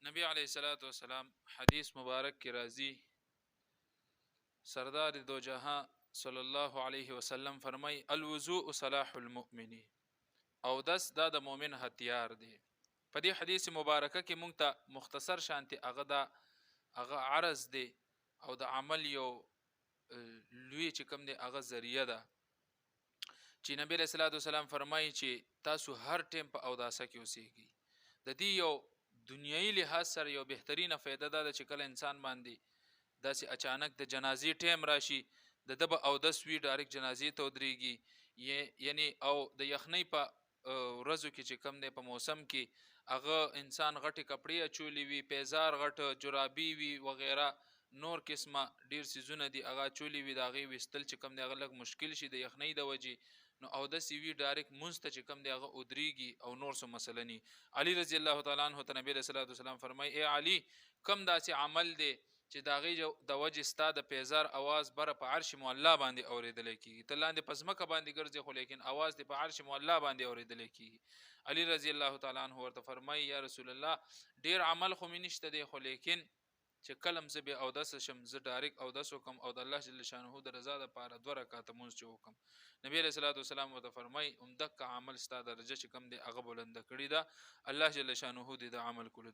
نبی علیہ الصلوۃ والسلام حدیث مبارک کی راضی سردار دو جہاں صلی الله علیه وسلم فرمای الوضوء صلاح المؤمن، او دس دا د مؤمن هتیار دی. په دې حدیث مبارکه کې مونږ ته مختصر شانتي هغه عرض دی او د عمل یو لوی چې کوم دی هغه ذریعہ ده چې نبی رسول الله صلی الله علیه وسلم فرمایي چې تاسو هر ټیم په اوداسه کې اوسئ. د دې یو دنیوي لحاظ سره یو بهترینه فایده ده چې کله انسان باندې داسې اچانک د جنازې ټیم راشي د دبه اودس وی ډایرکټ جنازې ته ودرېږي، یعنی او د یخنۍ په ورځو کې چې کم دی په موسم کې هغه انسان غټې کپړې اچولې وي، پیزار غټ جرابي وي وغیره نور قسمه ډیر سیزونه دي هغه اچولې وي، د هغې ویستل چې کم دی هغه لږ مشکل شي د یخنۍ د وجې، نو اودس وی ډایرکټ مونځ ته چې کم دی هغه ودرېږي او نور څه مسله ني. علي رضی الله تعالی عنہ ته نبی رسول الله وسلم فرمای ای علي کم داسې عمل دی چې د هغې د وجې ستا د پیزار اواز بره په عرش معلا باندې اورېدلی کېږي، ته لاندې په ځمکه باندې ګرځې خو لیکن اواز دې په عرش معلا باندې اورېدلی کېږي. علي رضی الله تعالی عنہ ورته فرمایي یا رسول الله ډیر عمل خو مې نشته دی، خو لیکن چې کلم زه بې اودسه شم زه ډایرکټ اودس وکم او د الله جل شانه د رضا دپاره 2 رکعته مونځ چې وکم. نبی علیه الصلاۃ والسلام ورته فرمایي همدغه عمل ستا درجه چې کم دی هغه بلنده کړې ده، الله جل شانه دې د عمل کولو